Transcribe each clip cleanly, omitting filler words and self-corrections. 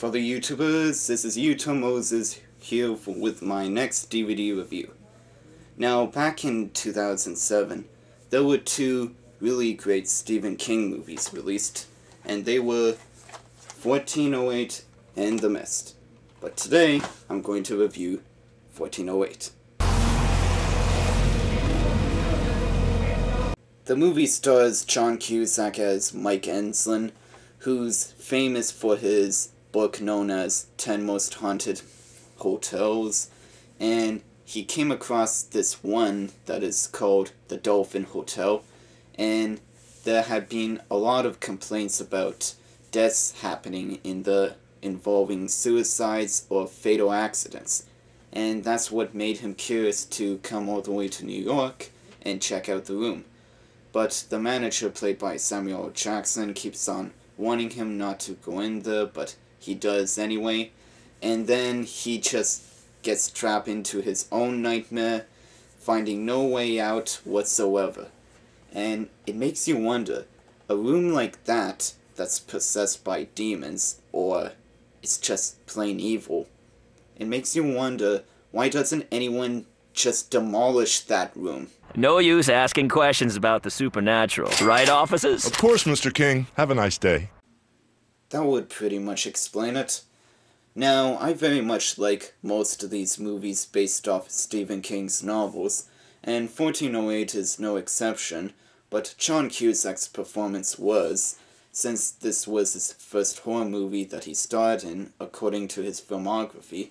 fellow YouTubers, this is Utah Moses here with my next DVD review. Now, back in 2007, there were two really great Stephen King movies released, and they were 1408 and The Mist. But today, I'm going to review 1408. The movie stars John Cusack as Mike Enslin, who's famous for his book known as 10 Most Haunted Hotels, and he came across this one that is called the Dolphin Hotel, and there had been a lot of complaints about deaths happening involving suicides or fatal accidents, and that's what made him curious to come all the way to New York and check out the room. But the manager, played by Samuel L. Jackson, keeps on wanting him not to go in there, but he does anyway, and then he just gets trapped into his own nightmare, finding no way out whatsoever. And it makes you wonder, a room like that, that's possessed by demons, or it's just plain evil, it makes you wonder, why doesn't anyone just demolish that room? No use asking questions about the supernatural, right, officers? Of course, Mr. King. Have a nice day. That would pretty much explain it. Now, I very much like most of these movies based off Stephen King's novels, and 1408 is no exception, but John Cusack's performance was, since this was his first horror movie that he starred in, according to his filmography.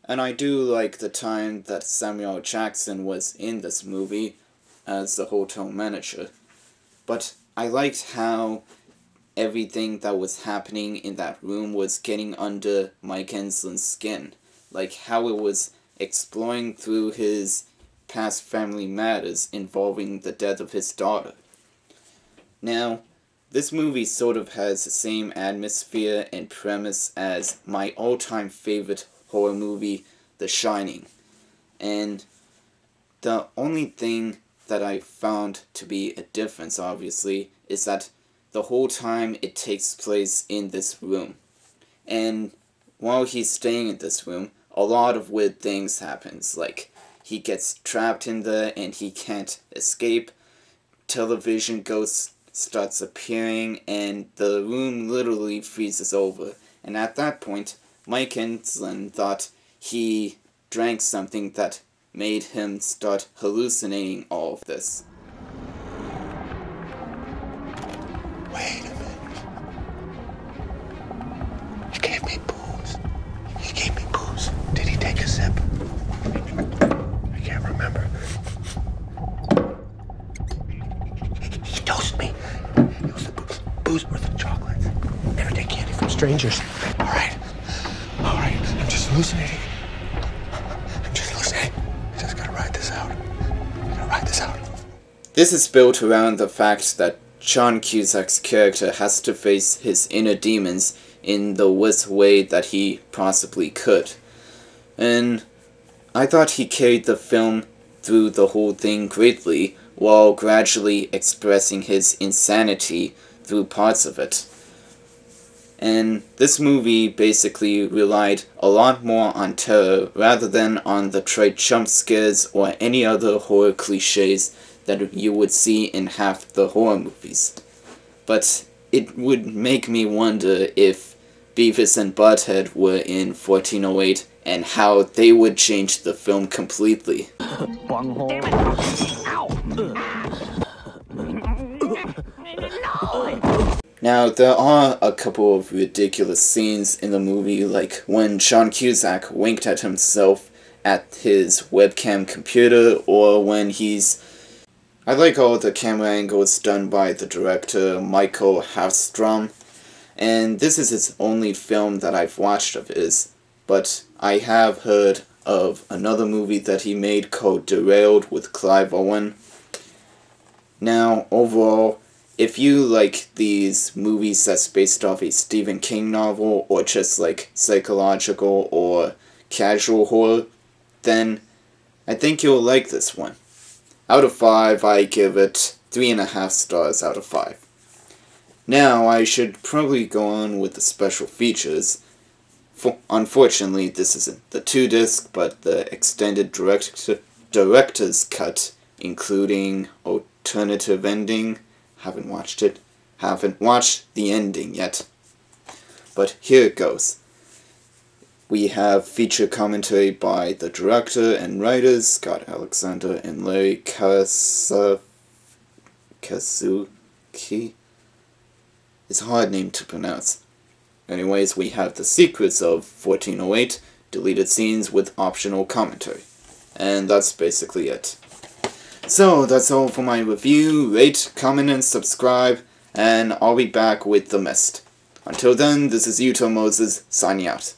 And I do like the time that Samuel L. Jackson was in this movie as the hotel manager. But I liked how everything that was happening in that room was getting under Mike Enslin's skin. Like how it was exploring through his past family matters involving the death of his daughter. Now, this movie sort of has the same atmosphere and premise as my all-time favorite horror movie, The Shining. And the only thing that I found to be a difference, obviously, is that the whole time it takes place in this room. And while he's staying in this room, a lot of weird things happens, like he gets trapped in there and he can't escape, television ghosts starts appearing, and the room literally freezes over. And at that point, Mike Enslin thought he drank something that made him start hallucinating all of this. Wait a minute. He gave me booze. He gave me booze. Did he take a sip? I can't remember. He dosed me. It was the booze worth of chocolates. Never take candy from strangers. All right. I'm just hallucinating. I just gotta ride this out. This is built around the fact that John Cusack's character has to face his inner demons in the worst way that he possibly could. And I thought he carried the film through the whole thing greatly, while gradually expressing his insanity through parts of it. And this movie basically relied a lot more on terror rather than on the trite jump scares or any other horror cliches that you would see in half the horror movies. But it would make me wonder if Beavis and Butthead were in 1408 and how they would change the film completely. Now, there are a couple of ridiculous scenes in the movie, like when John Cusack winked at himself at his webcam computer, or when he's... I like all the camera angles done by the director Michael Hafstrom, and this is his only film that I've watched of his, but I have heard of another movie that he made called Derailed with Clive Owen. Now, overall, if you like these movies that's based off a Stephen King novel, or just like psychological or casual horror, then I think you'll like this one. Out of 5, I give it 3.5 stars out of 5. Now, I should probably go on with the special features, Unfortunately, this isn't the 2-disc, but the extended director's cut, including alternative ending. Haven't watched it. Haven't watched the ending yet. But here it goes. We have feature commentary by the director and writers, Scott Alexander and Larry Kazuki. It's a hard name to pronounce. Anyways, we have the secrets of 1408, deleted scenes with optional commentary. And that's basically it. So, that's all for my review. Rate, comment, and subscribe, and I'll be back with The Mist. Until then, this is Yuto Moses, signing out.